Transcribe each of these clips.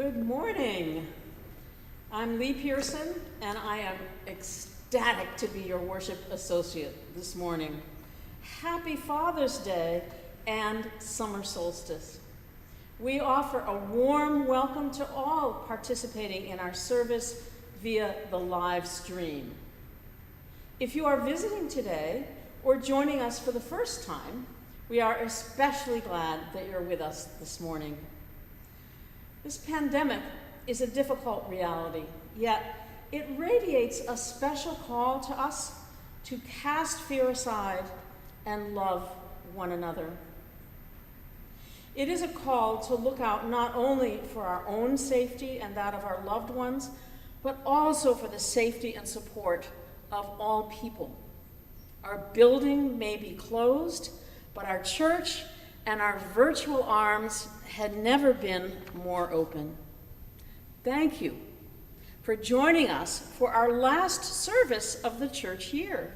Good morning. I'm Lee Pearson, and I am ecstatic to be your worship associate this morning. Happy Father's Day and summer solstice. We offer a warm welcome to all participating in our service via the live stream. If you are visiting today or joining us for the first time, we are especially glad that you're with us this morning. This pandemic is a difficult reality, yet it radiates a special call to us to cast fear aside and love one another. It is a call to look out not only for our own safety and that of our loved ones, but also for the safety and support of all people. Our building may be closed, but our church and our virtual arms had never been more open. Thank you for joining us for our last service of the church year.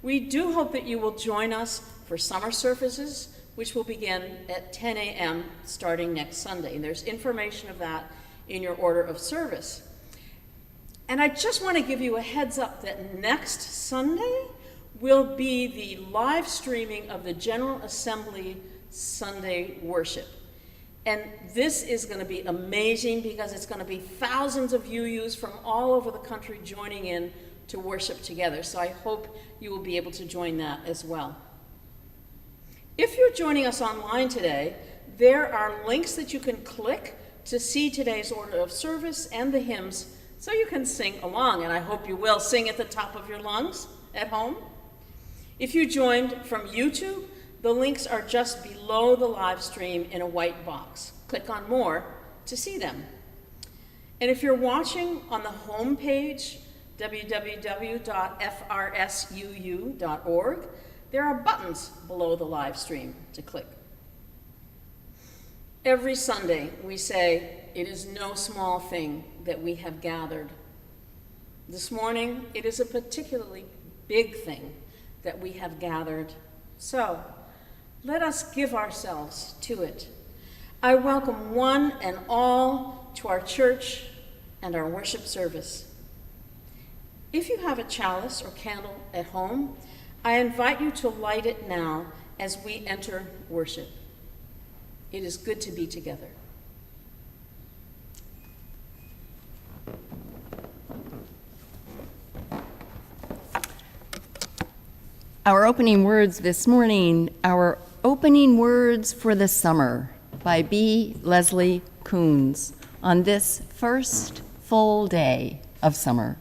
We do hope that you will join us for summer services, which will begin at 10 a.m. starting next Sunday. And there's information of that in your order of service. And I just want to give you a heads up that next Sunday will be the live streaming of the General Assembly Sunday worship. And this is going to be amazing because it's going to be thousands of UUs from all over the country joining in to worship together. So I hope you will be able to join that as well. If you're joining us online today, there are links that you can click to see today's order of service and the hymns so you can sing along. And I hope you will sing at the top of your lungs at home. If you joined from YouTube, the links are just below the live stream in a white box. Click on More to see them. And if you're watching on the home page, www.frsuu.org, there are buttons below the live stream to click. Every Sunday we say, it is no small thing that we have gathered. This morning, it is a particularly big thing that we have gathered. So, let us give ourselves to it. I welcome one and all to our church and our worship service. If you have a chalice or candle at home, I invite you to light it now as we enter worship. It is good to be together. Our opening words this morning, our opening words for the summer by B. Leslie Coons on this first full day of summer.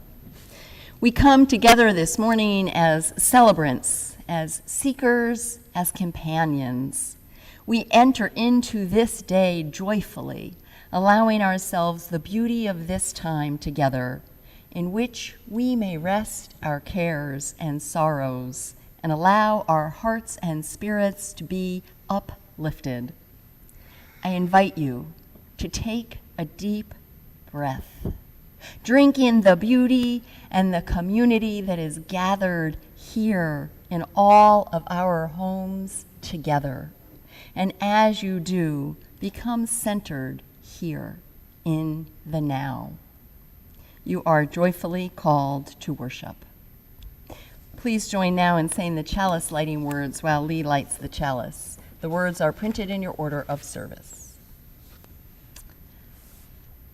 We come together this morning as celebrants, as seekers, as companions. We enter into this day joyfully, allowing ourselves the beauty of this time together, in which we may rest our cares and sorrows and allow our hearts and spirits to be uplifted. I invite you to take a deep breath. Drink in the beauty and the community that is gathered here in all of our homes together. And as you do, become centered here in the now. You are joyfully called to worship. Please join now in saying the chalice lighting words while Lee lights the chalice. The words are printed in your order of service.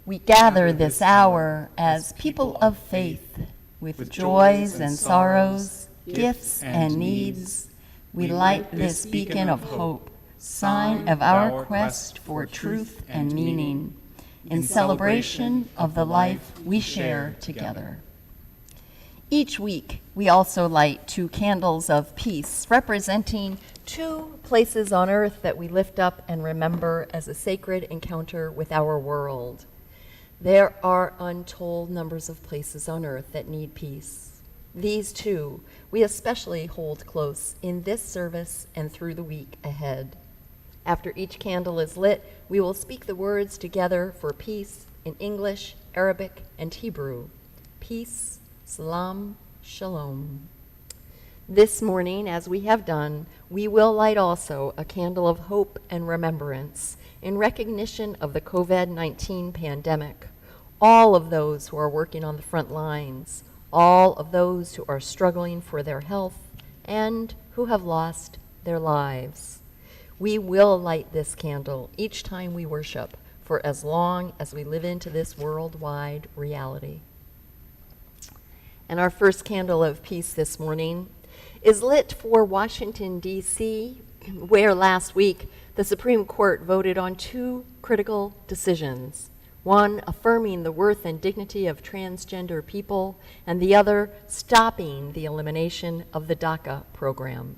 We gather this hour as people of faith, with joys and sorrows, gifts and needs. We light this beacon of hope, sign of our quest for truth and meaning, in celebration of the life we share together. Each week, we also light 2 candles of peace, representing 2 places on earth that we lift up and remember as a sacred encounter with our world. There are untold numbers of places on earth that need peace. These 2 we especially hold close in this service and through the week ahead. After each candle is lit, we will speak the words together for peace in English, Arabic, and Hebrew. Peace, Salam, Shalom. This morning, as we have done, we will light also a candle of hope and remembrance in recognition of the COVID-19 pandemic, all of those who are working on the front lines, all of those who are struggling for their health and who have lost their lives. We will light this candle each time we worship for as long as we live into this worldwide reality. And our first candle of peace this morning is lit for Washington, D.C., where last week the Supreme Court voted on two critical decisions, one affirming the worth and dignity of transgender people, and the other stopping the elimination of the DACA program.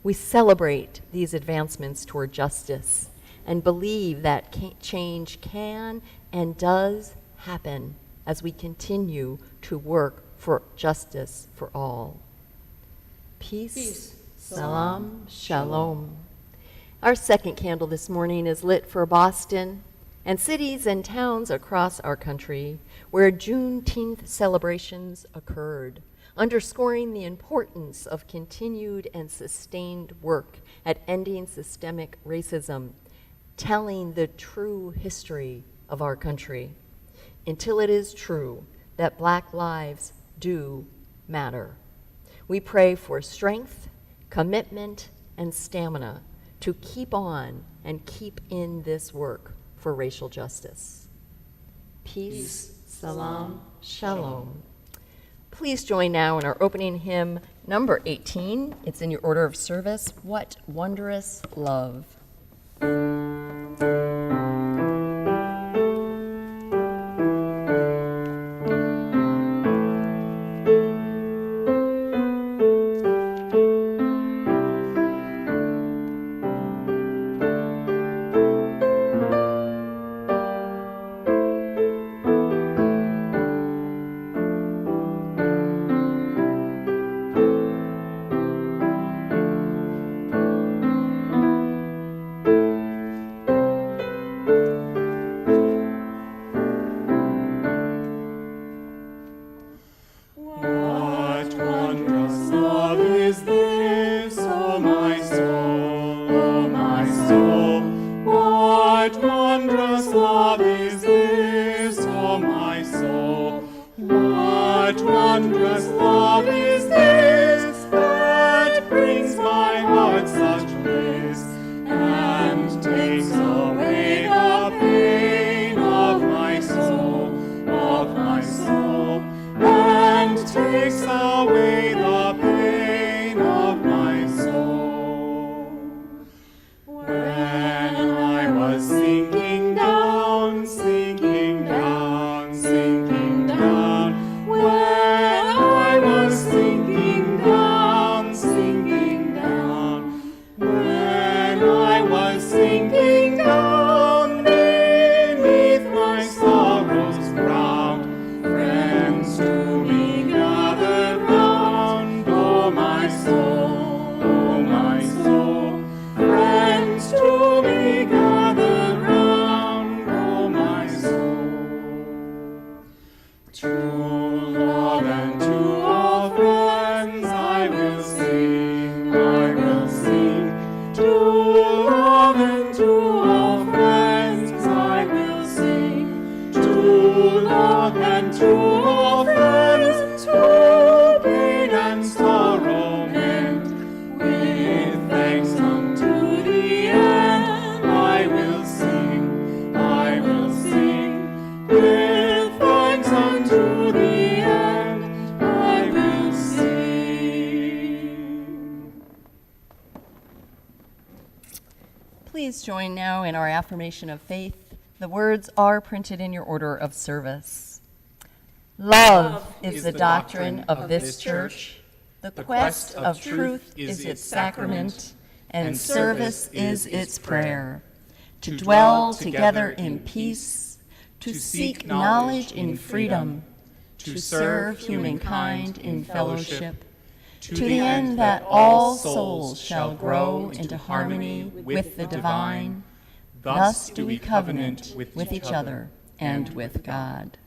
We celebrate these advancements toward justice and believe that change can and does happen as we continue to work for justice for all. Peace, salam, shalom. Our second candle this morning is lit for Boston and cities and towns across our country where Juneteenth celebrations occurred, underscoring the importance of continued and sustained work at ending systemic racism, telling the true history of our country, until it is true that Black lives do matter. We pray for strength, commitment, and stamina to keep on and keep in this work for racial justice. Peace, salam, shalom. Please join now in our opening hymn, number 18. It's in your order of service, What Wondrous Love. Please join now in our affirmation of faith. The words are printed in your order of service. Love is the doctrine of this church. The quest of truth is its sacrament, and service is its prayer. To dwell together in peace, to seek knowledge in freedom, to serve humankind in fellowship, to the end that all souls shall grow into harmony with the divine. Thus do we covenant with each other and with God.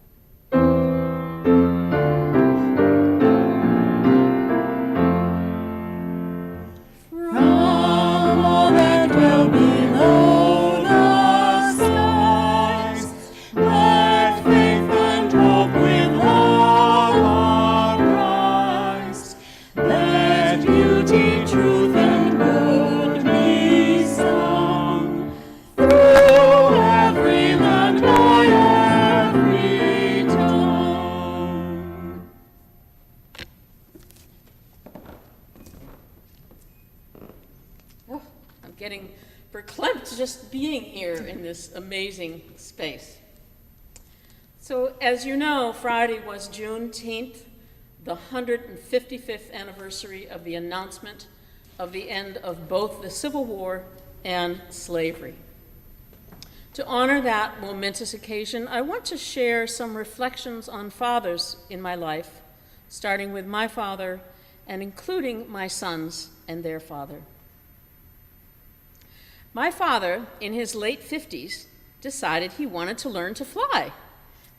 verklempt just being here in this amazing space. So, as you know, Friday was Juneteenth, the 155th anniversary of the announcement of the end of both the Civil War and slavery. To honor that momentous occasion, I want to share some reflections on fathers in my life, starting with my father and including my sons and their father. My father, in his late 50s, decided he wanted to learn to fly.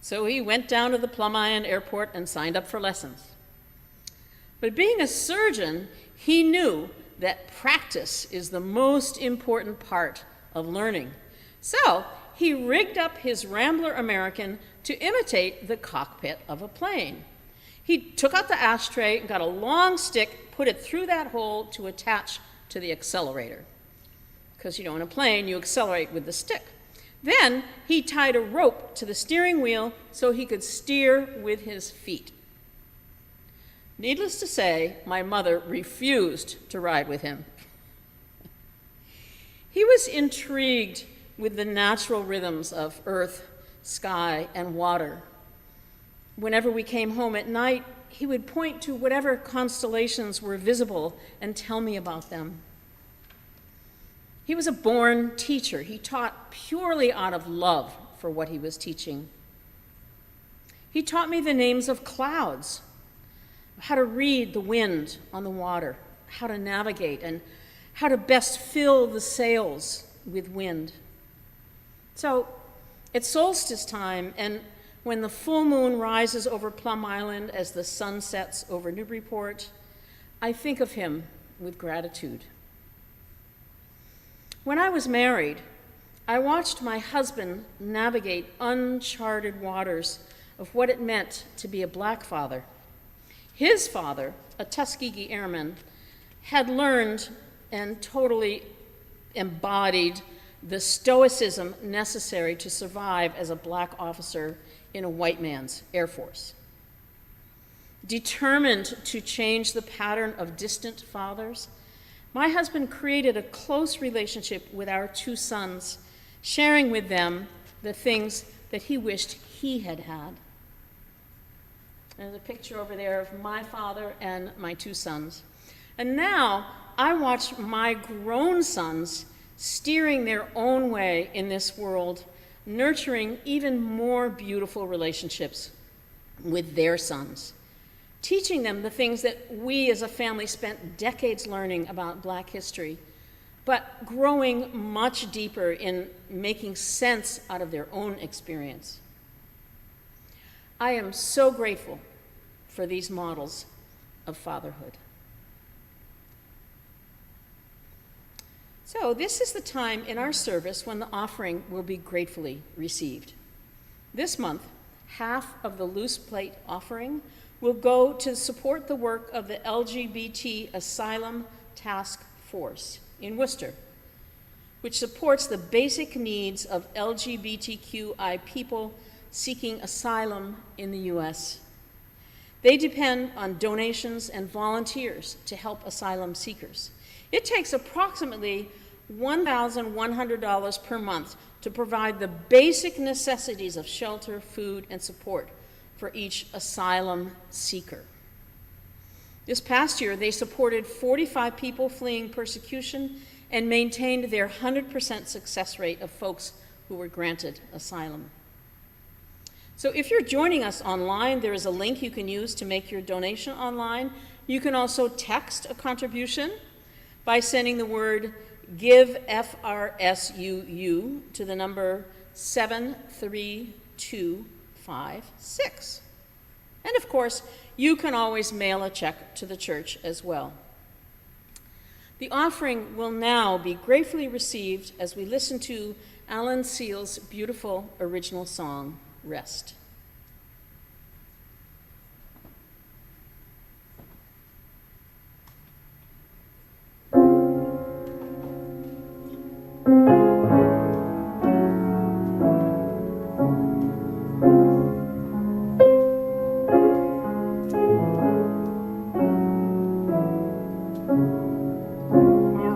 So he went down to the Plum Island Airport and signed up for lessons. But being a surgeon, he knew that practice is the most important part of learning. So he rigged up his Rambler American to imitate the cockpit of a plane. He took out the ashtray and got a long stick, put it through that hole to attach to the accelerator. Because, in a plane, you accelerate with the stick. Then he tied a rope to the steering wheel so he could steer with his feet. Needless to say, my mother refused to ride with him. He was intrigued with the natural rhythms of earth, sky, and water. Whenever we came home at night, he would point to whatever constellations were visible and tell me about them. He was a born teacher. He taught purely out of love for what he was teaching. He taught me the names of clouds, how to read the wind on the water, how to navigate, and how to best fill the sails with wind. So, it's solstice time, and when the full moon rises over Plum Island as the sun sets over Newburyport, I think of him with gratitude. When I was married, I watched my husband navigate uncharted waters of what it meant to be a black father. His father, a Tuskegee Airman, had learned and totally embodied the stoicism necessary to survive as a black officer in a white man's Air Force. Determined to change the pattern of distant fathers, my husband created a close relationship with our two sons, sharing with them the things that he wished he had had. There's a picture over there of my father and my two sons. And now I watch my grown sons steering their own way in this world, nurturing even more beautiful relationships with their sons, teaching them the things that we as a family spent decades learning about Black history, but growing much deeper in making sense out of their own experience. I am so grateful for these models of fatherhood. So this is the time in our service when the offering will be gratefully received. This month, half of the loose plate offering will go to support the work of the LGBT Asylum Task Force in Worcester, which supports the basic needs of LGBTQI people seeking asylum in the U.S. They depend on donations and volunteers to help asylum seekers. It takes approximately $1,100 per month to provide the basic necessities of shelter, food, and support for each asylum seeker. This past year, they supported 45 people fleeing persecution and maintained their 100% success rate of folks who were granted asylum. So if you're joining us online, there is a link you can use to make your donation online. You can also text a contribution by sending the word GIVE FRSUU to the number 73256. And of course, you can always mail a check to the church as well. The offering will now be gratefully received as we listen to Alan Seale's beautiful original song, Rest.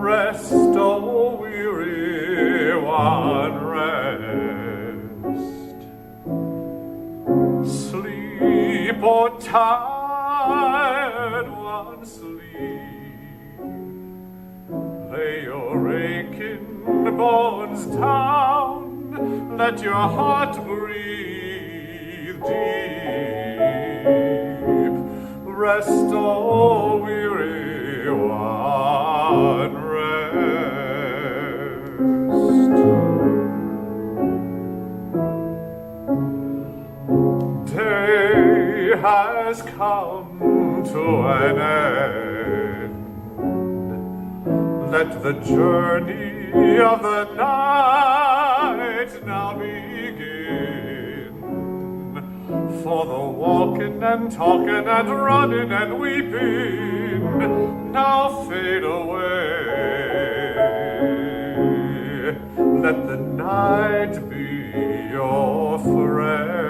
Rest, O weary one rest. Sleep, oh tired one, sleep. Lay your aching bones down, let your heart breathe deep. Rest, oh weary one, rest. Day has come to an end. Let the journey of the night now begin. For the walking and talking and running and weeping now fade away. Let the night be your friend.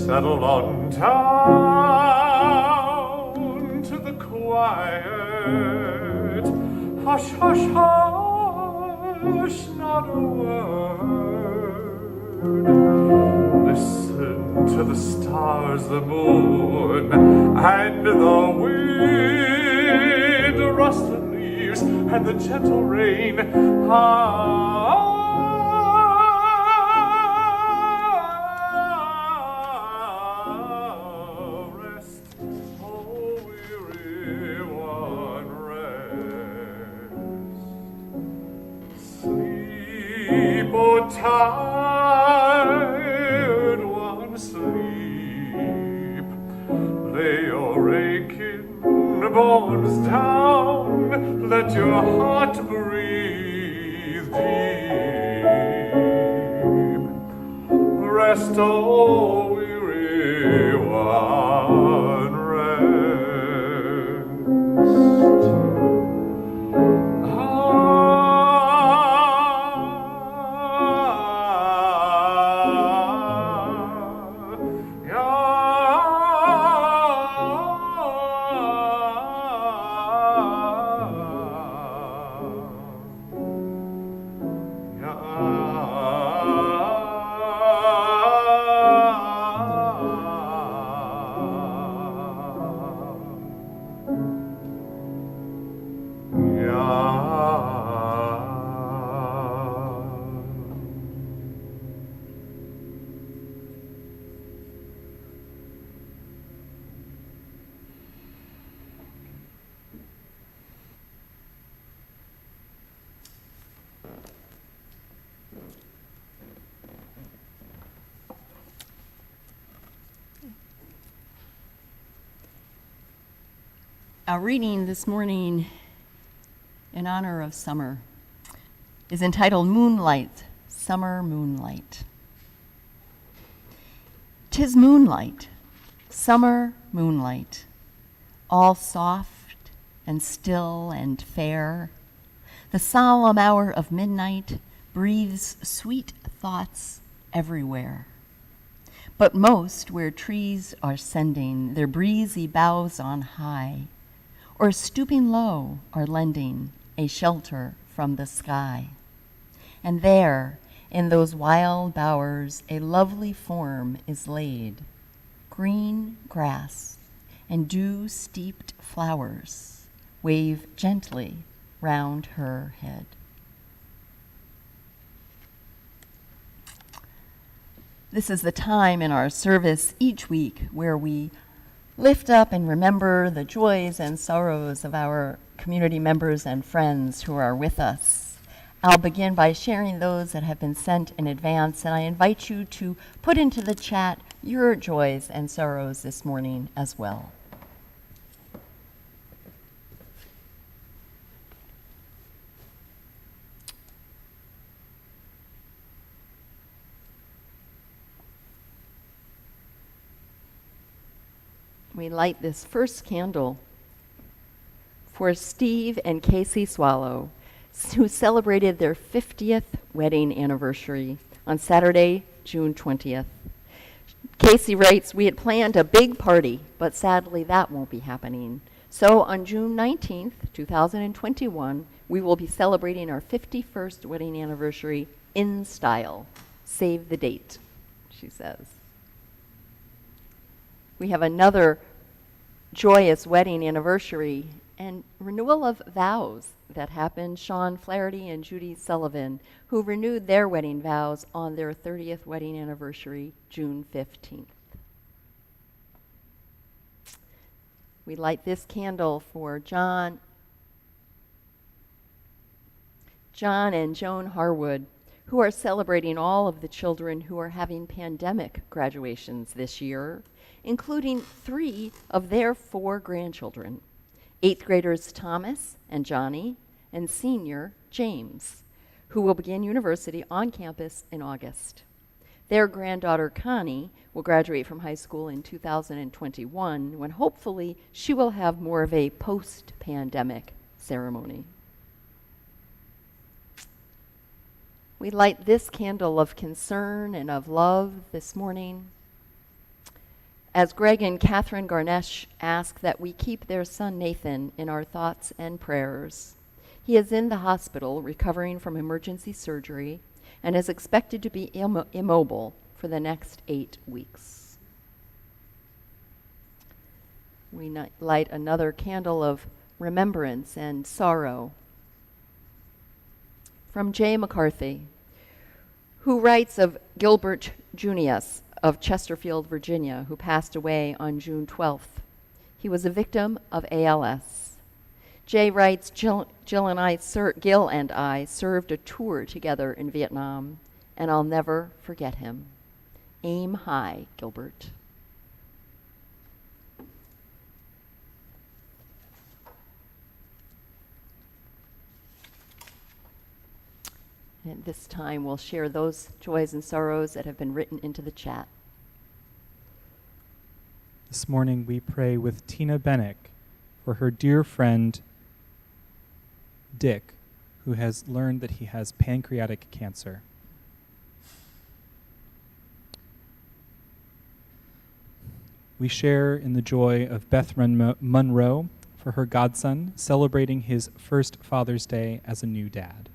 Settle on down to the quiet. Hush, hush, hush, not a word. Listen to the stars, the moon, and the wind. Rust the leaves and the gentle rain. Tired one, sleep. Lay your aching bones down, let your heart breathe deep. Rest, oh weary one, rest. Our reading this morning in honor of summer is entitled Moonlight, Summer Moonlight. 'Tis moonlight, summer moonlight, all soft and still and fair. The solemn hour of midnight breathes sweet thoughts everywhere. But most where trees are sending their breezy boughs on high, or stooping low are lending a shelter from the sky. And there, in those wild bowers, a lovely form is laid, green grass and dew-steeped flowers wave gently round her head. This is the time in our service each week where we lift up and remember the joys and sorrows of our community members and friends who are with us. I'll begin by sharing those that have been sent in advance, and I invite you to put into the chat your joys and sorrows this morning as well. We light this first candle for Steve and Casey Swallow, who celebrated their 50th wedding anniversary on Saturday, June 20th. Casey writes, we had planned a big party, but sadly that won't be happening. So on June 19th, 2021, we will be celebrating our 51st wedding anniversary in style. Save the date, she says. We have another joyous wedding anniversary and renewal of vows that happened. Sean Flaherty and Judy Sullivan, who renewed their wedding vows on their 30th wedding anniversary, June 15th. We light this candle for John and Joan Harwood, who are celebrating all of the children who are having pandemic graduations this year, including 3 of their 4 grandchildren, 8th graders Thomas and Johnny, and senior James, who will begin university on campus in August. Their granddaughter Connie will graduate from high school in 2021, when hopefully she will have more of a post-pandemic ceremony. We light this candle of concern and of love this morning as Greg and Catherine Garnesh ask that we keep their son Nathan in our thoughts and prayers. He is in the hospital recovering from emergency surgery and is expected to be immobile for the next 8 weeks. We light another candle of remembrance and sorrow from Jay McCarthy, who writes of Gilbert Junius of Chesterfield, Virginia, who passed away on June 12th. He was a victim of ALS. Jay writes, Gil and I served a tour together in Vietnam, and I'll never forget him. Aim high, Gilbert. And at this time, we'll share those joys and sorrows that have been written into the chat. This morning we pray with Tina Bennick for her dear friend Dick, who has learned that he has pancreatic cancer. We share in the joy of Beth Monroe for her godson celebrating his first Father's Day as a new dad.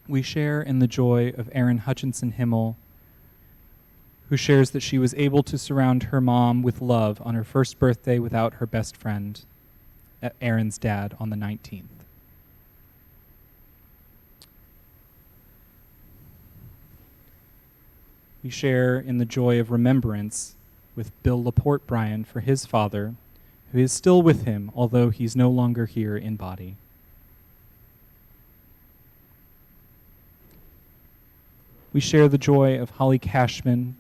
We share in the joy of Erin Hutchinson Himmel, who shares that she was able to surround her mom with love on her first birthday without her best friend, Erin's dad, on the 19th. We share in the joy of remembrance with Bill Laporte Bryan for his father, who is still with him, although he's no longer here in body. We share the joy of Holly Cashman,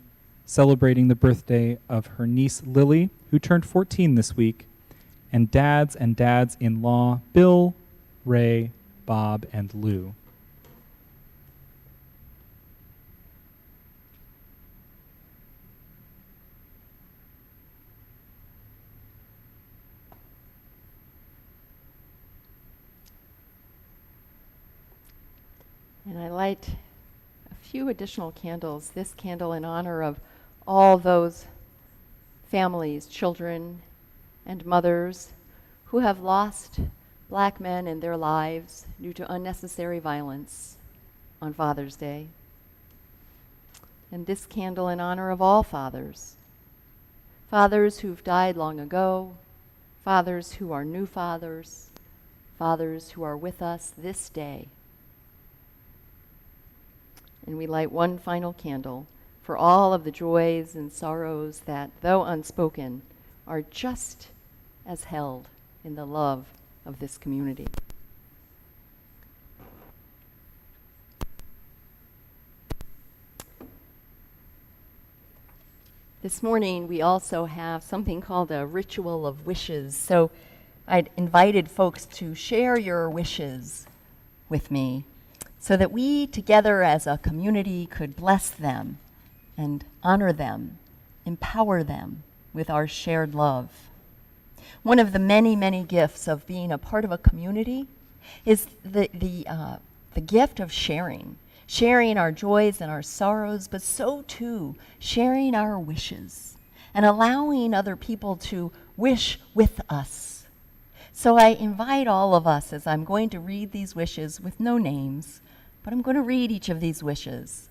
celebrating the birthday of her niece Lily, who turned 14 this week, and dads-in-law Bill, Ray, Bob, and Lou. And I light few additional candles, this candle in honor of all those families, children, and mothers who have lost Black men in their lives due to unnecessary violence on Father's Day. And this candle in honor of all fathers, fathers who've died long ago, fathers who are new fathers, fathers who are with us this day. And we light one final candle for all of the joys and sorrows that, though unspoken, are just as held in the love of this community. This morning, we also have something called a ritual of wishes. So I'd invited folks to share your wishes with me, so that we together as a community could bless them and honor them, empower them with our shared love. One of the many, many gifts of being a part of a community is the the gift of sharing our joys and our sorrows, but so too sharing our wishes and allowing other people to wish with us. So I invite all of us, as I'm going to read these wishes with no names, but I'm going to read each of these wishes.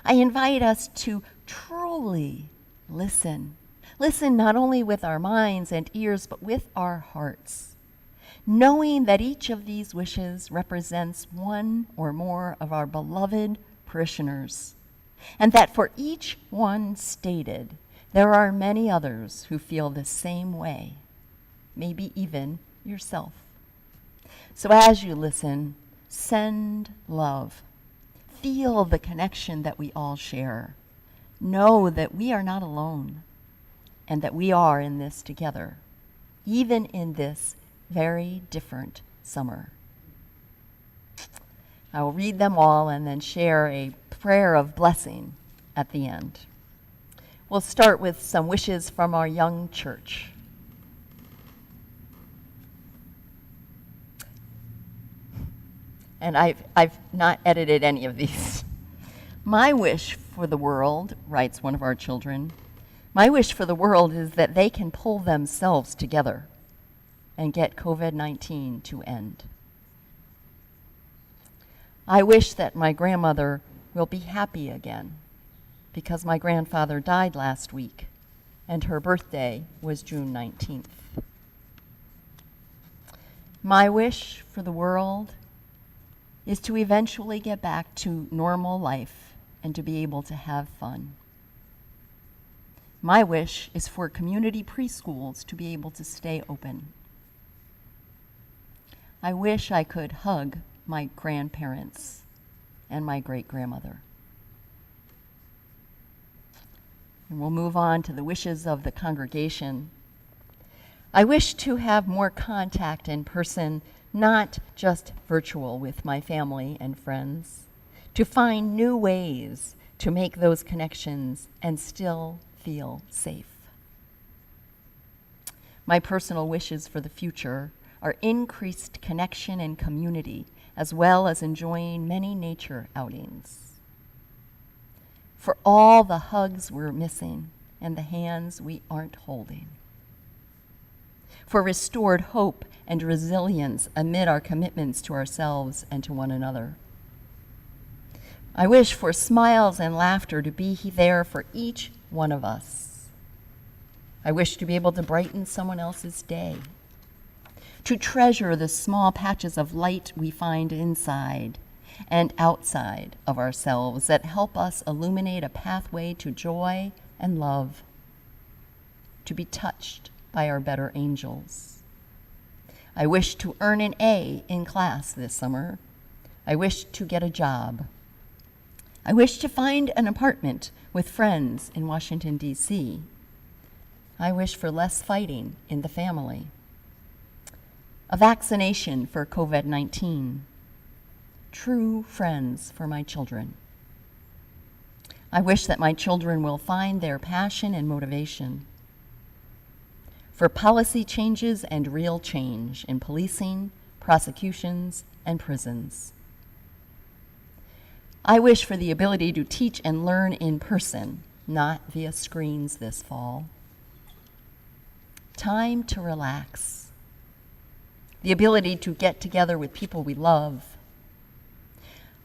I invite us to truly listen. Listen not only with our minds and ears, but with our hearts, knowing that each of these wishes represents one or more of our beloved parishioners, and that for each one stated, there are many others who feel the same way, maybe even yourself. So as you listen, send love. Feel the connection that we all share. Know that we are not alone and that we are in this together, even in this very different summer. I will read them all and then share a prayer of blessing at the end. We'll start with some wishes from our young church. And I've not edited any of these. My wish for the world, writes one of our children, my wish for the world is that they can pull themselves together and get COVID-19 to end. I wish that my grandmother will be happy again, because my grandfather died last week and her birthday was June 19th. My wish for the world is to eventually get back to normal life and to be able to have fun. My wish is for community preschools to be able to stay open. I wish I could hug my grandparents and my great-grandmother. And we'll move on to the wishes of the congregation. I wish to have more contact in person, not just virtual, with my family and friends, to find new ways to make those connections and still feel safe. My personal wishes for the future are increased connection and community, as well as enjoying many nature outings. For all the hugs we're missing and the hands we aren't holding. For restored hope and resilience amid our commitments to ourselves and to one another. I wish for smiles and laughter to be there for each one of us. I wish to be able to brighten someone else's day, to treasure the small patches of light we find inside and outside of ourselves that help us illuminate a pathway to joy and love, to be touched by our better angels. I wish to earn an A in class this summer. I wish to get a job. I wish to find an apartment with friends in Washington, D.C. I wish for less fighting in the family. A vaccination for COVID-19. True friends for my children. I wish that my children will find their passion and motivation. For policy changes and real change in policing, prosecutions, and prisons. I wish for the ability to teach and learn in person, not via screens this fall. Time to relax. The ability to get together with people we love.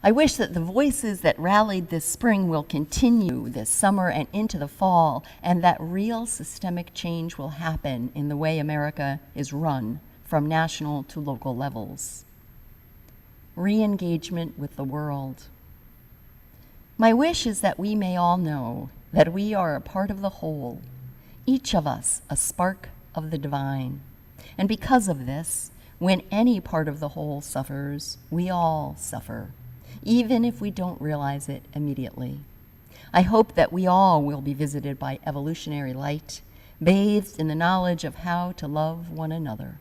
I wish that the voices that rallied this spring will continue this summer and into the fall, and that real systemic change will happen in the way America is run from national to local levels. Re-engagement with the world. My wish is that we may all know that we are a part of the whole, each of us a spark of the divine. And because of this, when any part of the whole suffers, we all suffer, even if we don't realize it immediately. I hope that we all will be visited by evolutionary light, bathed in the knowledge of how to love one another.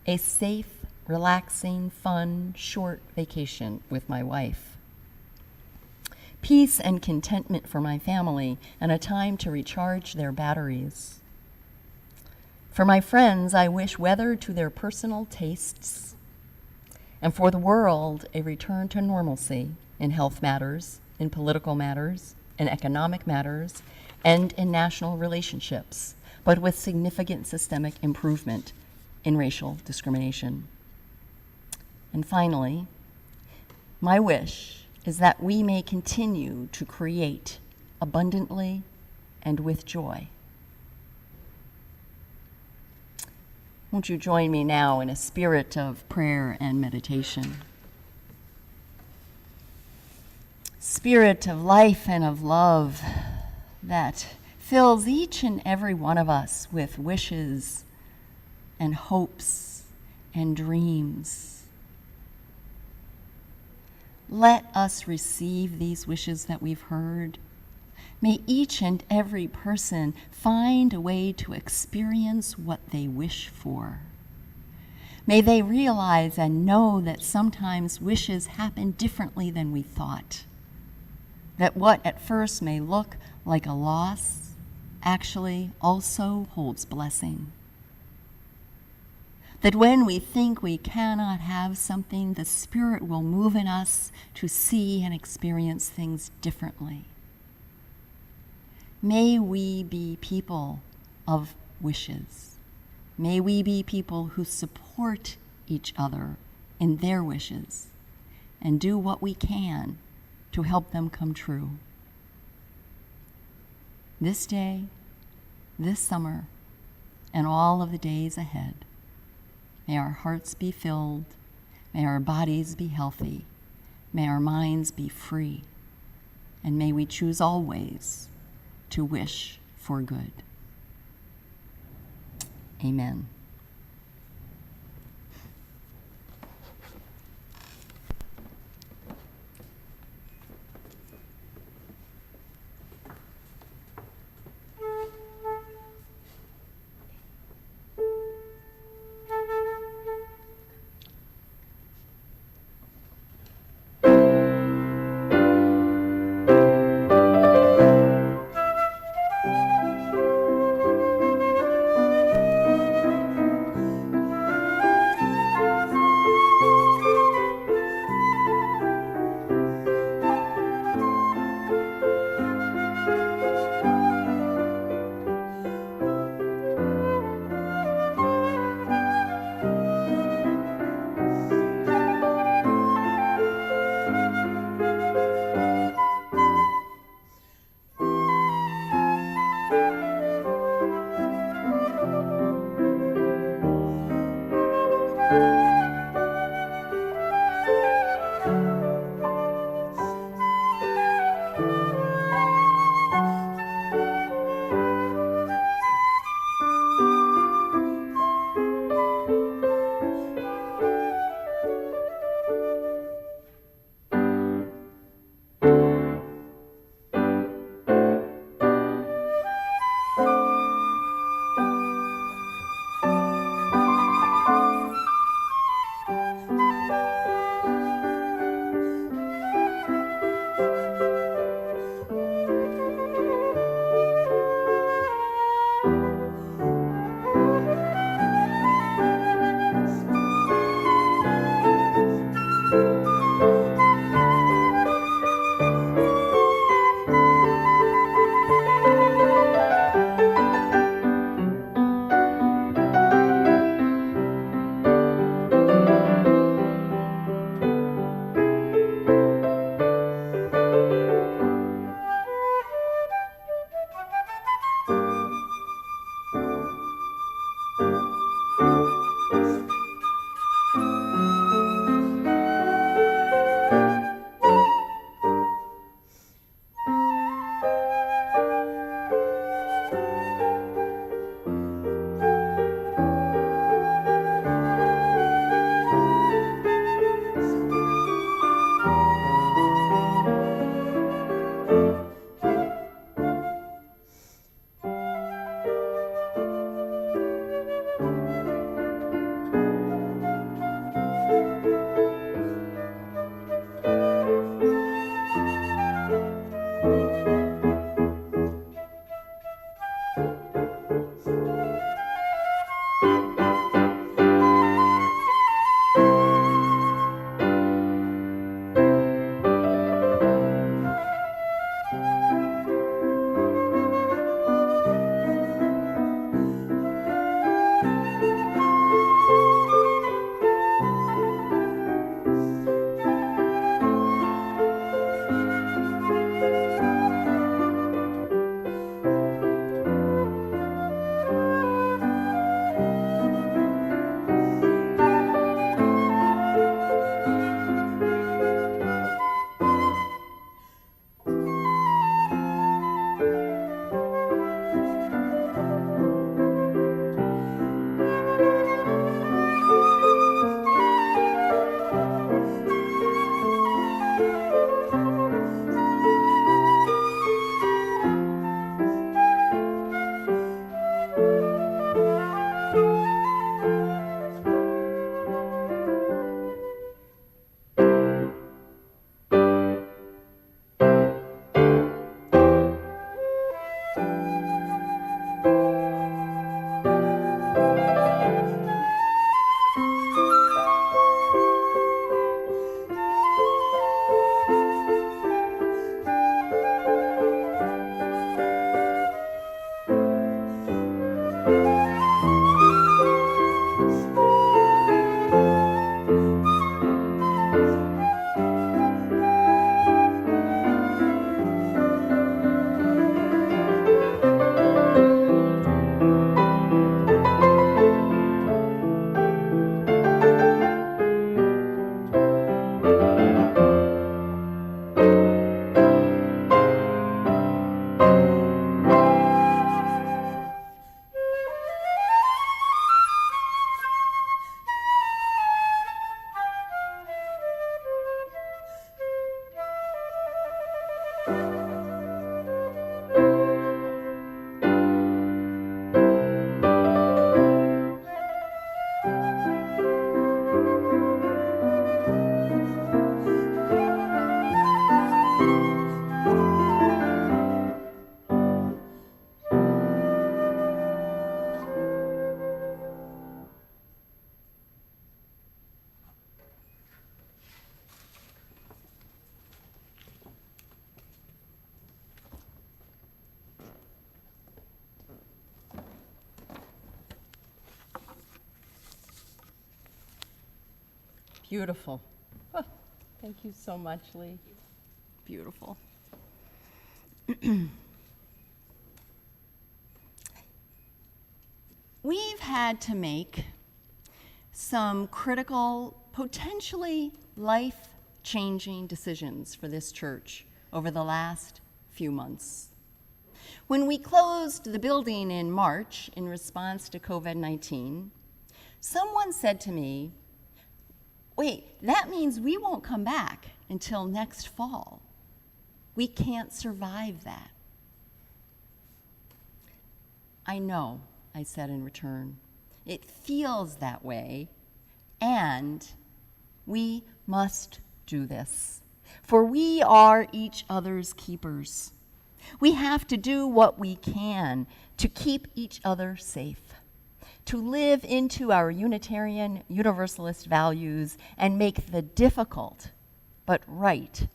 A safe, relaxing, fun, short vacation with my wife. Peace and contentment for my family, and a time to recharge their batteries. For my friends, I wish weather to their personal tastes and for the world, a return to normalcy in health matters, in political matters, in economic matters, and in national relationships, but with significant systemic improvement in racial discrimination. And finally, my wish is that we may continue to create abundantly and with joy. Won't you join me now in a spirit of prayer and meditation? Spirit of life and of love that fills each and every one of us with wishes and hopes and dreams. Let us receive these wishes that we've heard. May each and every person find a way to experience what they wish for. May they realize and know that sometimes wishes happen differently than we thought. That what at first may look like a loss actually also holds blessing. That when we think we cannot have something, the Spirit will move in us to see and experience things differently. May we be people of wishes. May we be people who support each other in their wishes and do what we can to help them come true. This day, this summer, and all of the days ahead, may our hearts be filled, may our bodies be healthy, may our minds be free, and may we choose always to wish for good. Amen. Beautiful. Oh, thank you so much, Lee. Beautiful. We've had to make some critical, potentially life-changing decisions for this church over the last few months. When we closed the building in March in response to COVID-19, someone said to me, "Wait, that means we won't come back until next fall. We can't survive that." "I know," I said in return. "It feels that way, and we must do this, for we are each other's keepers. We have to do what we can to keep each other safe, to live into our Unitarian Universalist values and make the difficult but right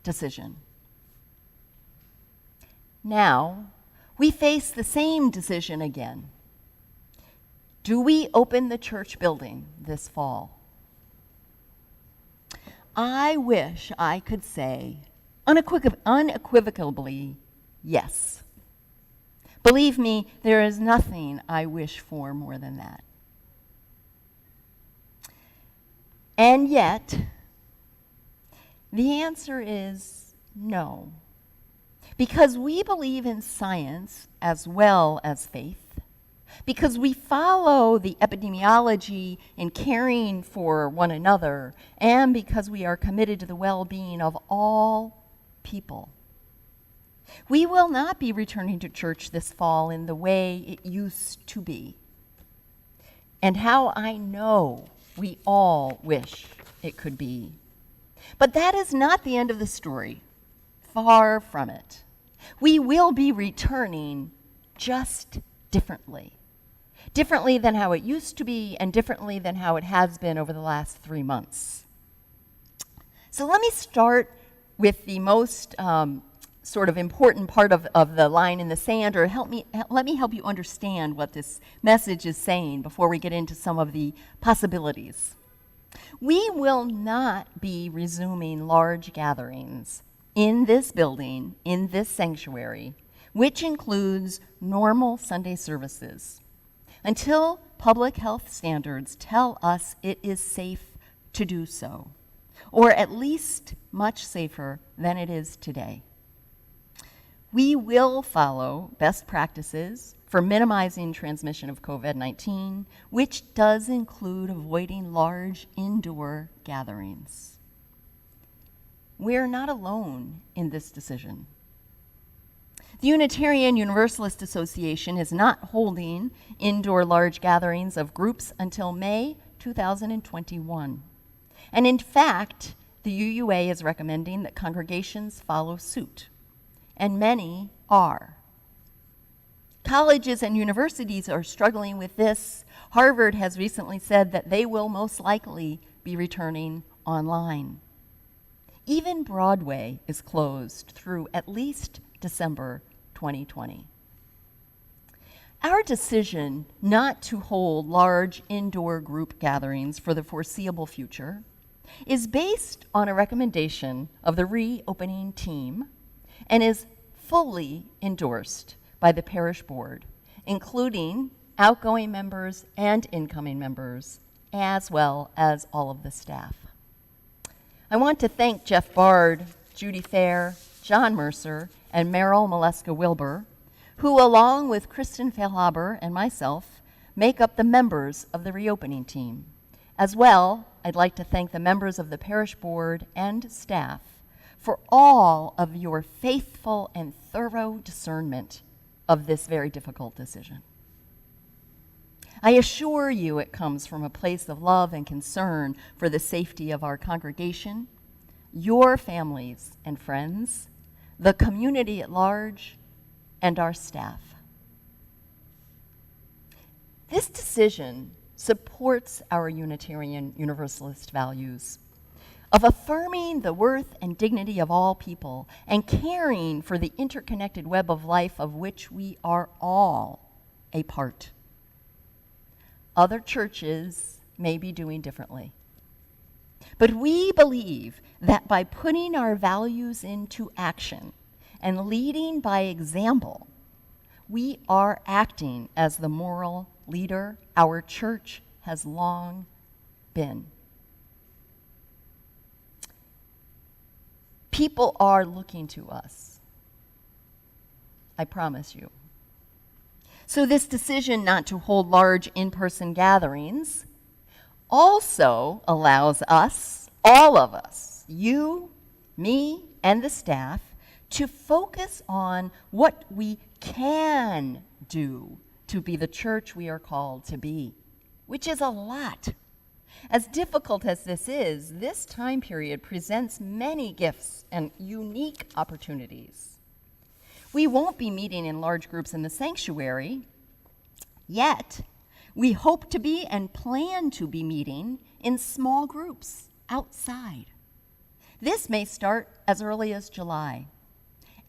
decision." Now, we face the same decision again. Do we open the church building this fall? I wish I could say unequivocally yes. Believe me, there is nothing I wish for more than that. And yet, the answer is no. Because we believe in science as well as faith, because we follow the epidemiology in caring for one another, and because we are committed to the well-being of all people. We will not be returning to church this fall in the way it used to be. And how I know we all wish it could be. But that is not the end of the story. Far from it. We will be returning just differently. Differently than how it used to be, and differently than how it has been over the last 3 months. So let me start with the most sort of important part of the line in the sand, or let me help you understand what this message is saying before we get into some of the possibilities. We will not be resuming large gatherings in this building, in this sanctuary, which includes normal Sunday services, until public health standards tell us it is safe to do so, or at least much safer than it is today. We will follow best practices for minimizing transmission of COVID-19, which does include avoiding large indoor gatherings. We're not alone in this decision. The Unitarian Universalist Association is not holding indoor large gatherings of groups until May 2021. And in fact, the UUA is recommending that congregations follow suit, and many are. Colleges and universities are struggling with this. Harvard has recently said that they will most likely be returning online. Even Broadway is closed through at least December 2020. Our decision not to hold large indoor group gatherings for the foreseeable future is based on a recommendation of the reopening team and is fully endorsed by the parish board, including outgoing members and incoming members, as well as all of the staff. I want to thank Jeff Bard, Judy Fair, John Mercer, and Meryl Maleska-Wilbur, who, along with Kristen Fehlhaber and myself, make up the members of the reopening team. As well, I'd like to thank the members of the parish board and staff for all of your faithful and thorough discernment of this very difficult decision. I assure you it comes from a place of love and concern for the safety of our congregation, your families and friends, the community at large, and our staff. This decision supports our Unitarian Universalist values of affirming the worth and dignity of all people and caring for the interconnected web of life of which we are all a part. Other churches may be doing differently, but we believe that by putting our values into action and leading by example, we are acting as the moral leader our church has long been. People are looking to us, I promise you. So this decision not to hold large in-person gatherings also allows us, all of us, you, me, and the staff, to focus on what we can do to be the church we are called to be, which is a lot. As difficult as this time period presents many gifts and unique opportunities. We won't be meeting in large groups in the sanctuary, yet we hope to be and plan to be meeting in small groups outside. This may start as early as July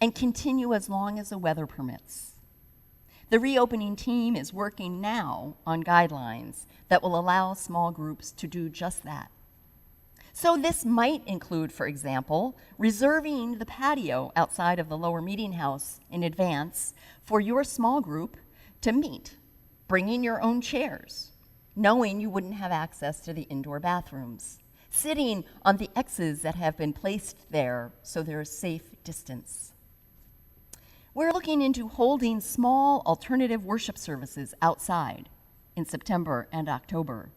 and continue as long as the weather permits. The reopening team is working now on guidelines that will allow small groups to do just that. So this might include, for example, reserving the patio outside of the lower meeting house in advance for your small group to meet, bringing your own chairs, knowing you wouldn't have access to the indoor bathrooms, sitting on the X's that have been placed there so there's safe distance. We're looking into holding small alternative worship services outside in September and October.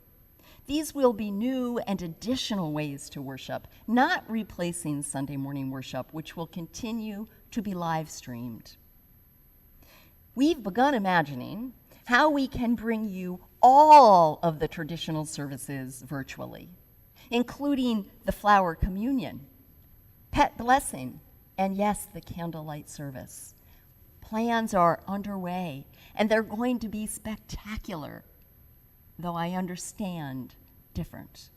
These will be new and additional ways to worship, not replacing Sunday morning worship, which will continue to be live streamed. We've begun imagining how we can bring you all of the traditional services virtually, including the flower communion, pet blessing, and yes, the candlelight service. Plans are underway, and they're going to be spectacular, though I understand different.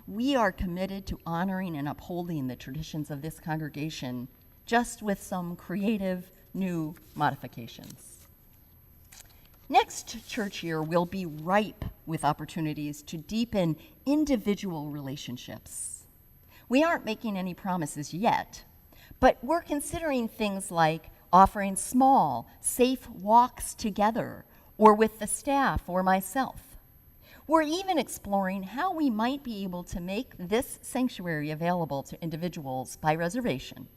We are committed to honoring and upholding the traditions of this congregation, just with some creative new modifications. Next church year will be ripe with opportunities to deepen individual relationships. We aren't making any promises yet, but we're considering things like offering small, safe walks together, or with the staff or myself. We're even exploring how we might be able to make this sanctuary available to individuals by reservation.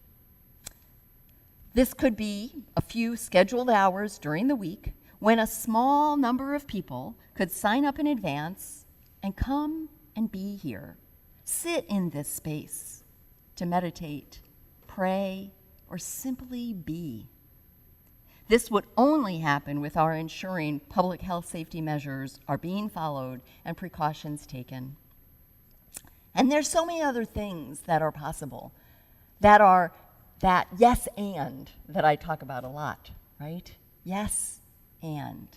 This could be a few scheduled hours during the week when a small number of people could sign up in advance and come and be here, sit in this space to meditate, pray, or simply be. This would only happen with our ensuring public health safety measures are being followed and precautions taken. And there's so many other things that are possible that are that yes and that I talk about a lot, right? Yes and.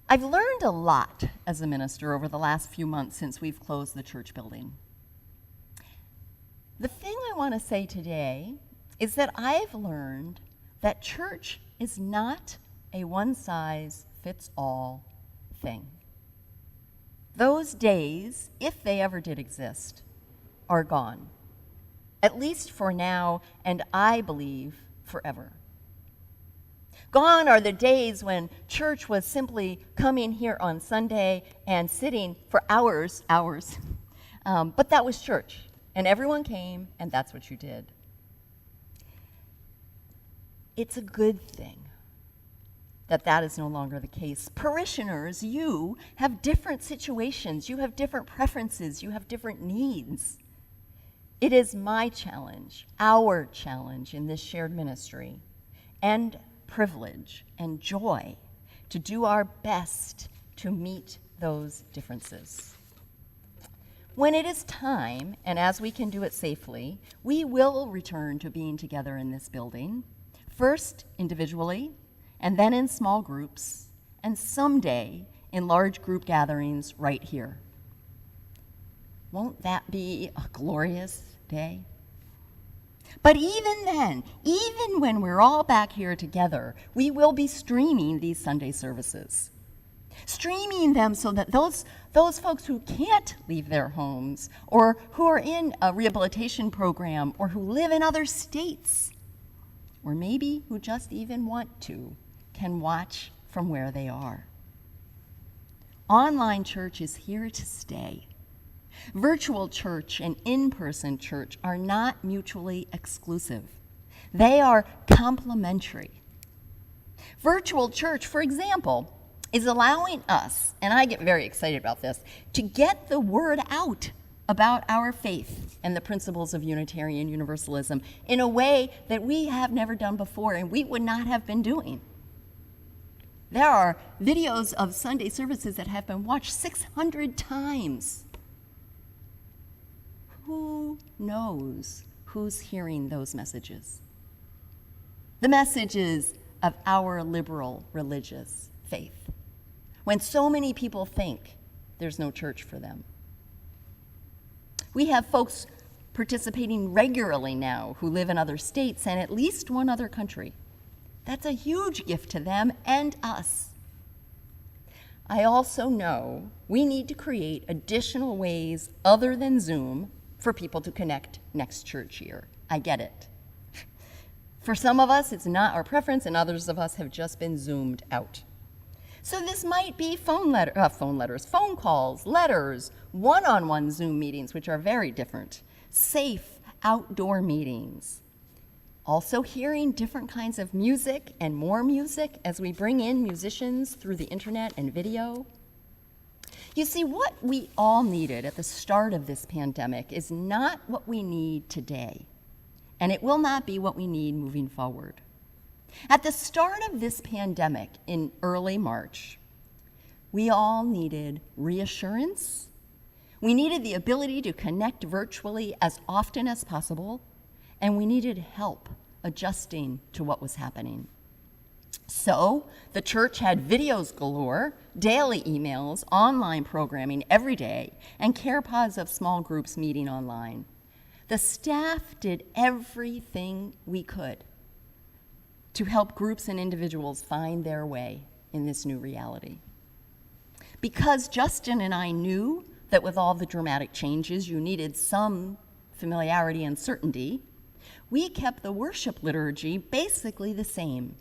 I've learned a lot as a minister over the last few months since we've closed the church building. The thing I want to say today is that I've learned that church is not a one-size-fits-all thing. Those days, if they ever did exist, are gone, at least for now, and I believe forever. Gone are the days when church was simply coming here on Sunday and sitting for hours, but that was church, and everyone came, and that's what you did. It's a good thing that that is no longer the case. Parishioners, you have different situations, you have different preferences, you have different needs. It is my challenge, our challenge in this shared ministry, and privilege and joy to do our best to meet those differences. When it is time, and as we can do it safely, we will return to being together in this building, first individually, and then in small groups, and someday in large group gatherings right here. Won't that be a glorious day? But even then, even when we're all back here together, we will be streaming these Sunday services. Streaming them so that those folks who can't leave their homes, or who are in a rehabilitation program, or who live in other states, or maybe who just even want to, can watch from where they are. Online church is here to stay. Virtual church and in-person church are not mutually exclusive. They are complementary. Virtual church, for example, is allowing us, and I get very excited about this, to get the word out about our faith and the principles of Unitarian Universalism in a way that we have never done before and we would not have been doing. There are videos of Sunday services that have been watched 600 times. Who knows who's hearing those messages? The messages of our liberal religious faith, when so many people think there's no church for them. We have folks participating regularly now who live in other states and at least one other country. That's a huge gift to them and us. I also know we need to create additional ways other than Zoom for people to connect next church year. I get it. For some of us, it's not our preference, and others of us have just been Zoomed out. So this might be phone calls, letters, one-on-one Zoom meetings, which are very different, safe outdoor meetings. Also hearing different kinds of music and more music as we bring in musicians through the internet and video. You see, what we all needed at the start of this pandemic is not what we need today, and it will not be what we need moving forward. At the start of this pandemic in early March, we all needed reassurance. We needed the ability to connect virtually as often as possible, and we needed help adjusting to what was happening. So the church had videos galore, daily emails, online programming every day, and care pods of small groups meeting online. The staff did everything we could to help groups and individuals find their way in this new reality. Because Justin and I knew that with all the dramatic changes, you needed some familiarity and certainty, we kept the worship liturgy basically the same,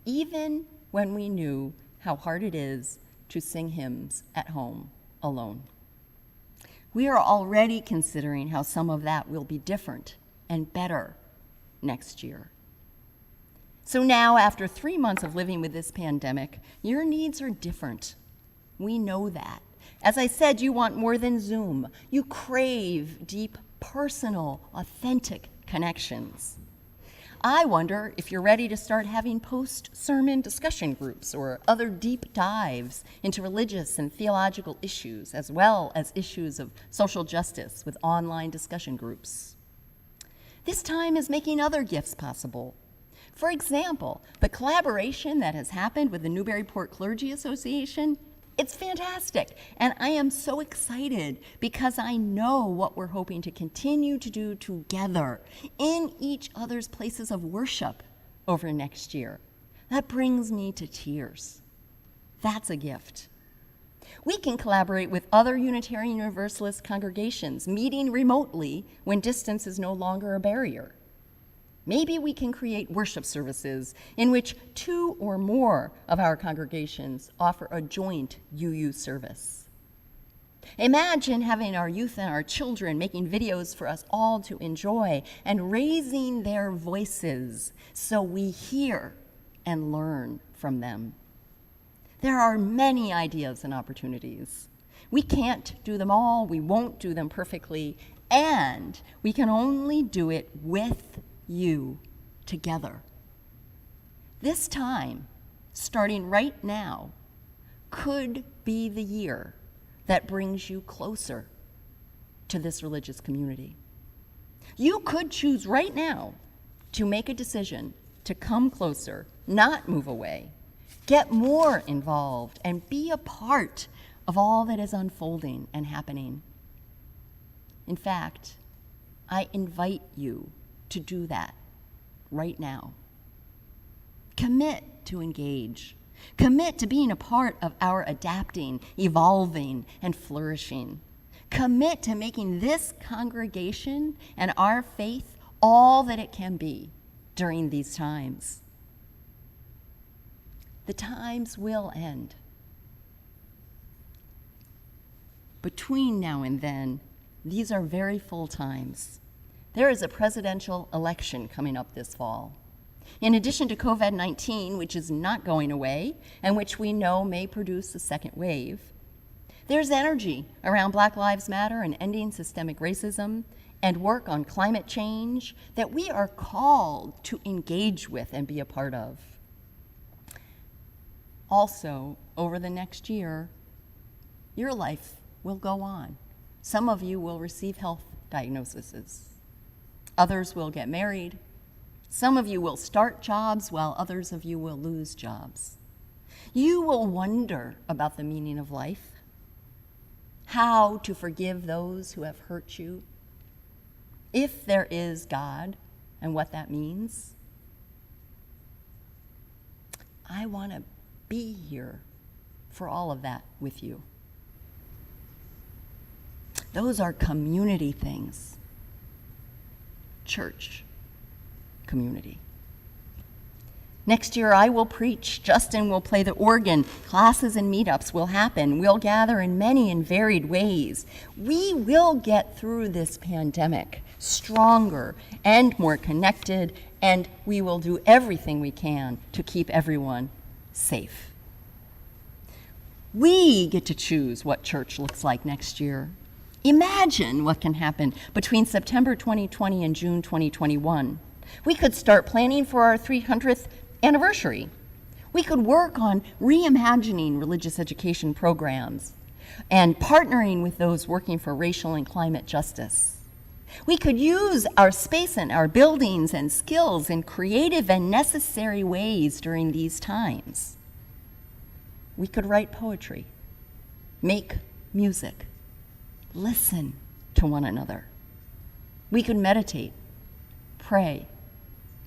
even when we knew how hard it is to sing hymns at home alone. We are already considering how some of that will be different and better next year. So now, after 3 months of living with this pandemic, your needs are different. We know that. As I said, you want more than Zoom. You crave deep, personal, authentic connections. I wonder if you're ready to start having post-sermon discussion groups or other deep dives into religious and theological issues, as well as issues of social justice with online discussion groups. This time is making other gifts possible. For example, the collaboration that has happened with the Newburyport Clergy Association, it's fantastic. And I am so excited because I know what we're hoping to continue to do together in each other's places of worship over next year. That brings me to tears. That's a gift. We can collaborate with other Unitarian Universalist congregations, meeting remotely when distance is no longer a barrier. Maybe we can create worship services in which 2 or more of our congregations offer a joint UU service. Imagine having our youth and our children making videos for us all to enjoy and raising their voices so we hear and learn from them. There are many ideas and opportunities. We can't do them all, we won't do them perfectly, And we can only do it with you together. This time, starting right now, could be the year that brings you closer to this religious community. You could choose right now to make a decision to come closer, not move away, get more involved, and be a part of all that is unfolding and happening. In fact, I invite you to do that right now. Commit to engage. Commit to being a part of our adapting, evolving, and flourishing. Commit to making this congregation and our faith all that it can be during these times. The times will end. Between now and then, these are very full times. There is a presidential election coming up this fall. In addition to COVID-19, which is not going away and which we know may produce a second wave, there's energy around Black Lives Matter and ending systemic racism and work on climate change that we are called to engage with and be a part of. Also, over the next year, your life will go on. Some of you will receive health diagnoses. Others will get married. Some of you will start jobs while others of you will lose jobs. You will wonder about the meaning of life, how to forgive those who have hurt you, if there is God and what that means. I want to be here for all of that with you. Those are community things. Church community. Next year, I will preach. Justin will play the organ. Classes and meetups will happen. We'll gather in many and varied ways. We will get through this pandemic stronger and more connected, and we will do everything we can to keep everyone safe. We get to choose what church looks like next year. Imagine what can happen between September 2020 and June 2021. We could start planning for our 300th anniversary. We could work on reimagining religious education programs and partnering with those working for racial and climate justice. We could use our space and our buildings and skills in creative and necessary ways during these times. We could write poetry, make music, listen to one another. We could meditate, pray,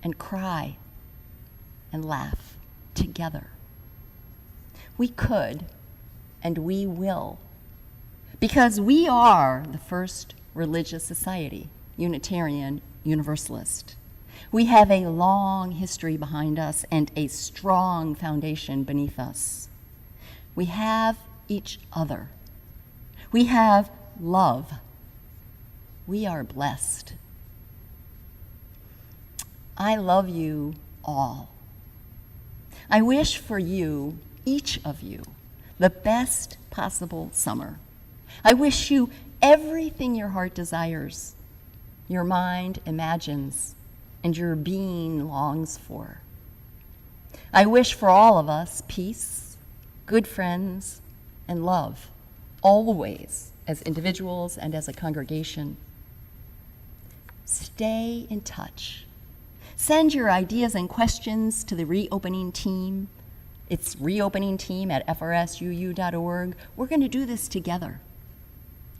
and cry, and laugh together. We could, and we will, because we are the first religious society, Unitarian Universalist. We have a long history behind us and a strong foundation beneath us. We have each other. We have love. We are blessed. I love you all. I wish for you, each of you, the best possible summer. I wish you everything your heart desires, your mind imagines, and your being longs for. I wish for all of us peace, good friends, and love, always, as individuals and as a congregation. Stay in touch. Send your ideas and questions to the reopening team. It's reopeningteam@frsuu.org. We're going to do this together.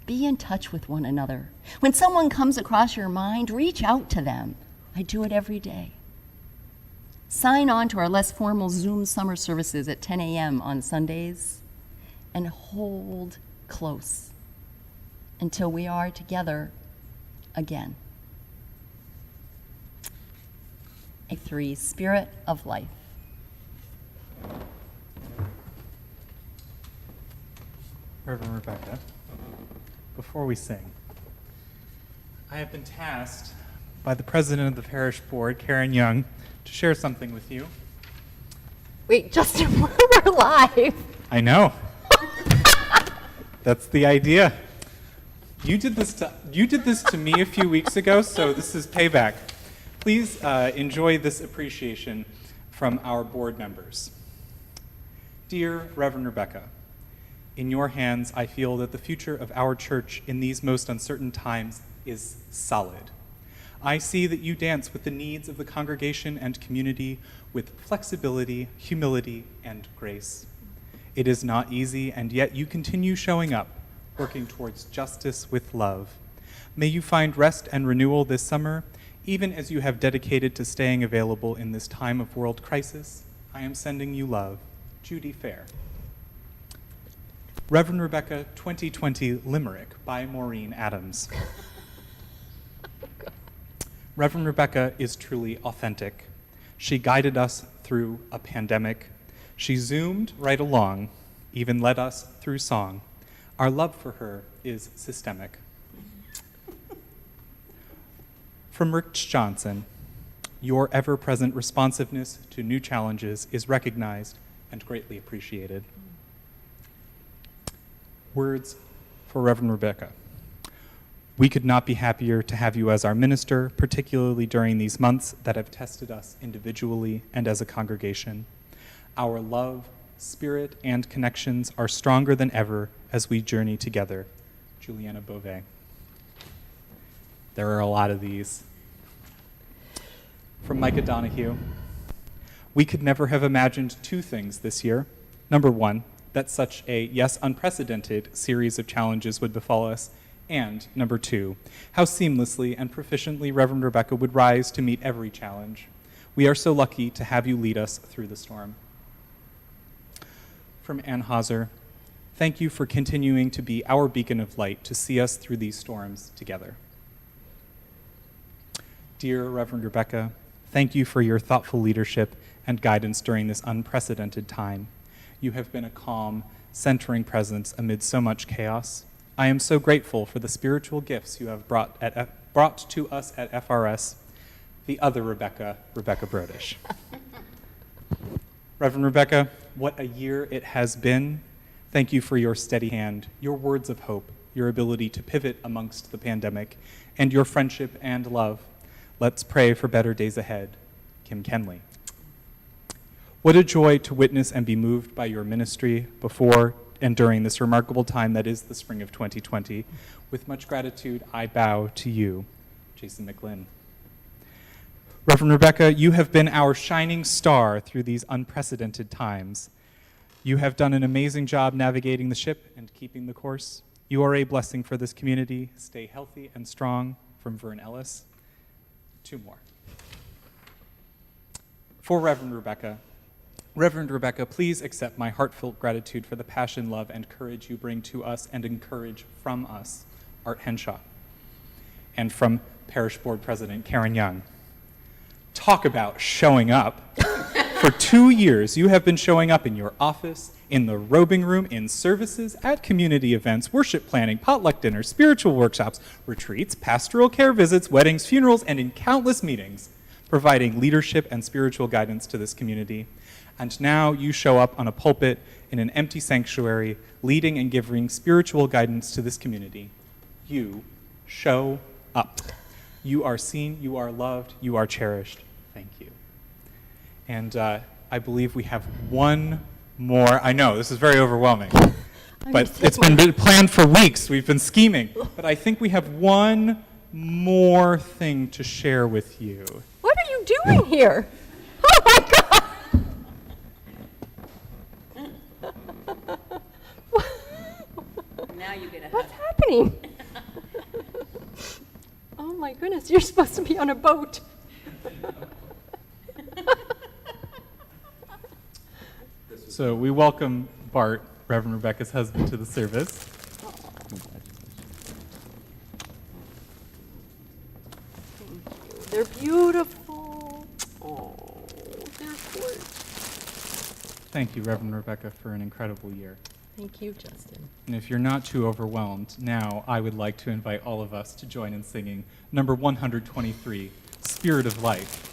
Be in touch with one another. When someone comes across your mind, reach out to them. I do it every day. Sign on to our less formal Zoom summer services at 10 a.m. on Sundays and hold close until we are together again. A3, Spirit of Life. Reverend Rebecca, before we sing, I have been tasked by the president of the parish board, Karen Young, to share something with you. Wait, Justin, we're live. I know. That's the idea. You did this to me a few weeks ago, so this is payback. Please enjoy this appreciation from our board members. Dear Reverend Rebecca, in your hands, I feel that the future of our church in these most uncertain times is solid. I see that you dance with the needs of the congregation and community with flexibility, humility, and grace. It is not easy, and yet you continue showing up, working towards justice with love. May you find rest and renewal this summer, even as you have dedicated to staying available in this time of world crisis. I am sending you love. Judy Fair. Reverend Rebecca 2020 Limerick by Maureen Adams. Reverend Rebecca is truly authentic. She guided us through a pandemic. She zoomed right along, even led us through song. Our love for her is systemic. From Rich Johnson, your ever-present responsiveness to new challenges is recognized and greatly appreciated. Words for Reverend Rebecca. We could not be happier to have you as our minister, particularly during these months that have tested us individually and as a congregation. Our love, spirit, and connections are stronger than ever as we journey together. Juliana Beauvais. There are a lot of these. From Micah Donahue. We could never have imagined two things this year. Number one, that such a, yes, unprecedented series of challenges would befall us. And number two, how seamlessly and proficiently Reverend Rebecca would rise to meet every challenge. We are so lucky to have you lead us through the storm. From Ann Hauser, thank you for continuing to be our beacon of light to see us through these storms together. Dear Reverend Rebecca, thank you for your thoughtful leadership and guidance during this unprecedented time. You have been a calm, centering presence amid so much chaos. I am so grateful for the spiritual gifts you have brought to us at FRS, the other Rebecca, Rebecca Brodish. Reverend Rebecca, what a year it has been. Thank you for your steady hand, your words of hope, your ability to pivot amongst the pandemic, and your friendship and love. Let's pray for better days ahead. Kim Kenley. What a joy to witness and be moved by your ministry before and during this remarkable time that is the spring of 2020. With much gratitude, I bow to you, Jason McLinn. Reverend Rebecca, you have been our shining star through these unprecedented times. You have done an amazing job navigating the ship and keeping the course. You are a blessing for this community. Stay healthy and strong. From Vern Ellis. Two more. For Reverend Rebecca, please accept my heartfelt gratitude for the passion, love, and courage you bring to us and encourage from us, Art Henshaw. And from Parish Board President Karen Young. Talk about showing up. For 2 years, you have been showing up in your office, in the robing room, in services, at community events, worship planning, potluck dinners, spiritual workshops, retreats, pastoral care visits, weddings, funerals, and in countless meetings, providing leadership and spiritual guidance to this community. And now you show up on a pulpit in an empty sanctuary, leading and giving spiritual guidance to this community. You show up. You are seen, you are loved, you are cherished. Thank you. And I believe we have one more. I know, this is very overwhelming. But it's been planned for weeks. We've been scheming. But I think we have one more thing to share with you. What are you doing here? Oh my God! Now you get a What's happening? Oh my goodness, you're supposed to be on a boat. So we welcome Bart, Reverend Rebecca's husband, to the service. They're beautiful. Oh, they're gorgeous. Thank you, Reverend Rebecca, for an incredible year. Thank you, Justin. And if you're not too overwhelmed, now I would like to invite all of us to join in singing number 123, Spirit of Life.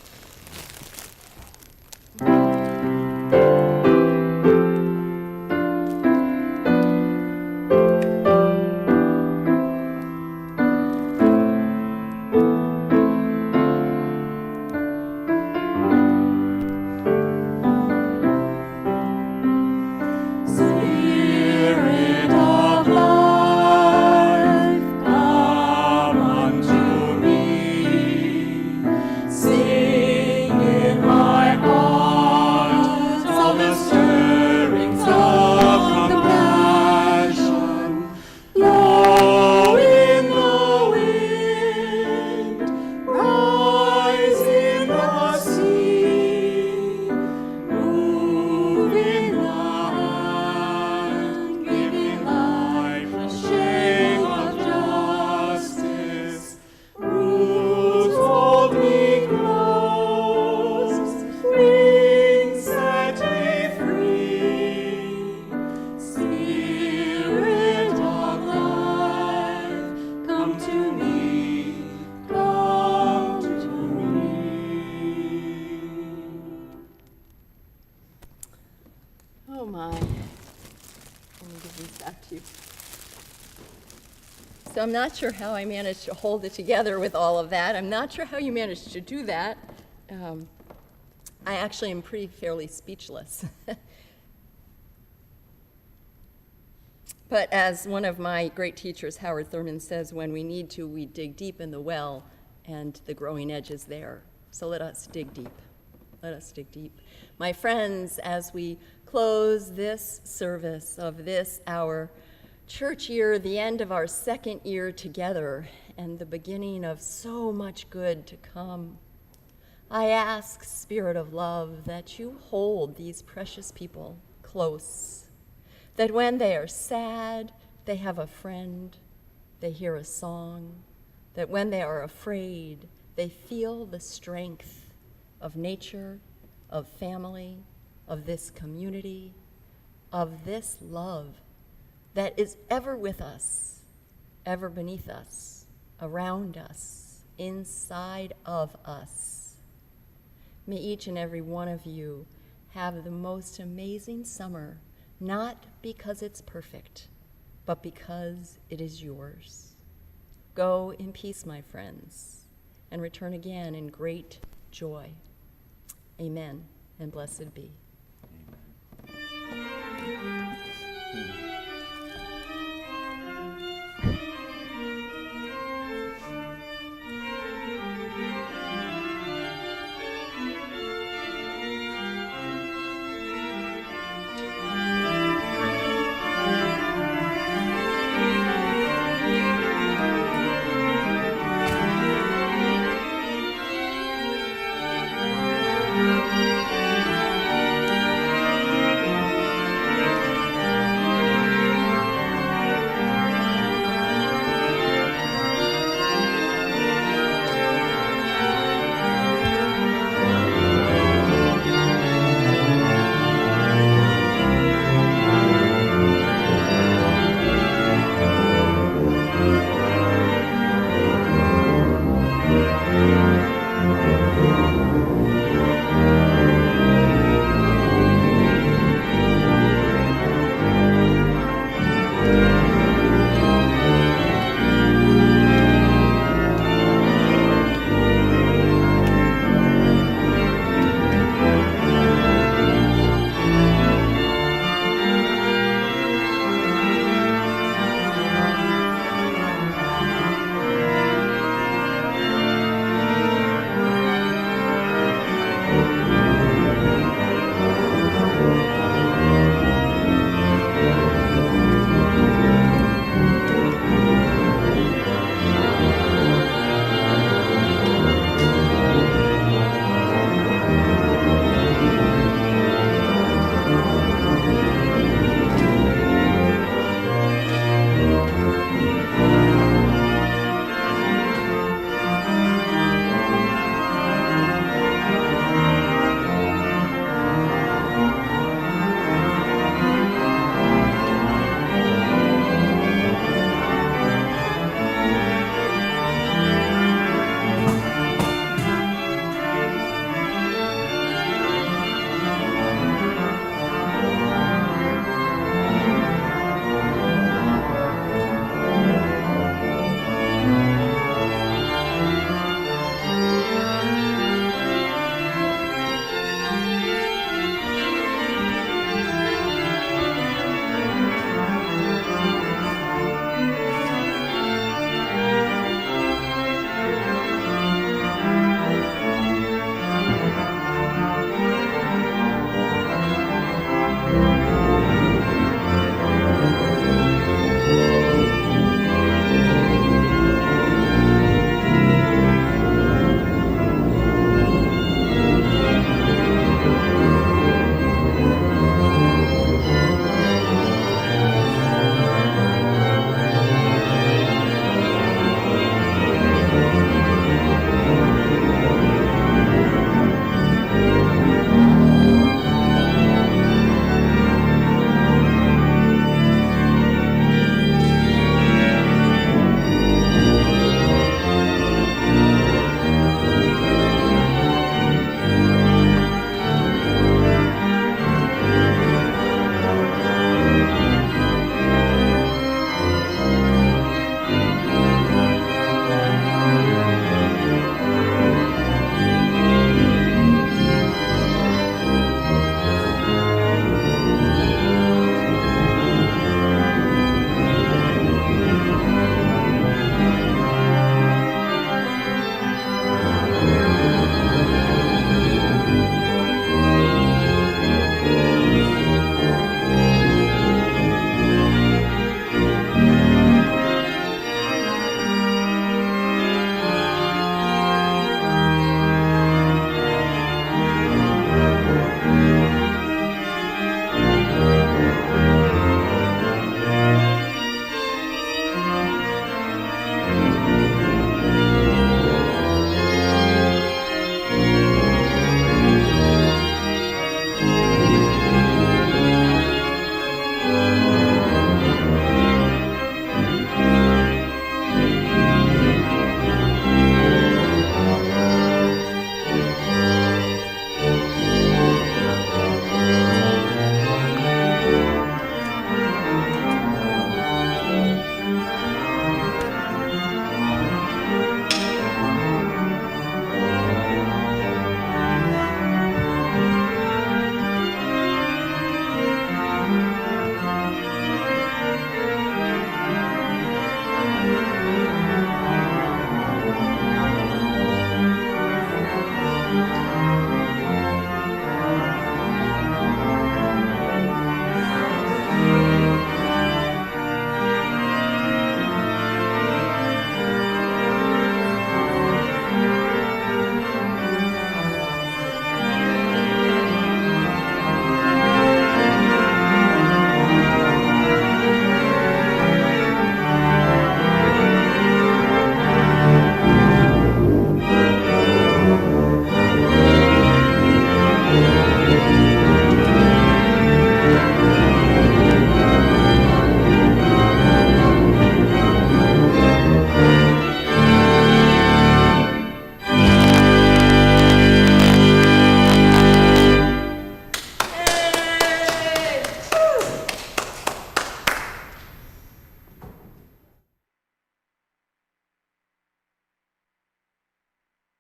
you. So I'm not sure how I managed to hold it together with all of that. I'm not sure how you managed to do that. I actually am fairly speechless. But as one of my great teachers, Howard Thurman, says, when we need to, we dig deep in the well, and the growing edge is there. So let us dig deep. Let us dig deep. My friends, as we close this service of this, our church year, the end of our second year together, and the beginning of so much good to come, I ask, Spirit of Love, that you hold these precious people close, that when they are sad, they have a friend, they hear a song, that when they are afraid, they feel the strength of nature, of family, of this community, of this love that is ever with us, ever beneath us, around us, inside of us. May each and every one of you have the most amazing summer, not because it's perfect, but because it is yours. Go in peace, my friends, and return again in great joy. Amen, and blessed be. Amen.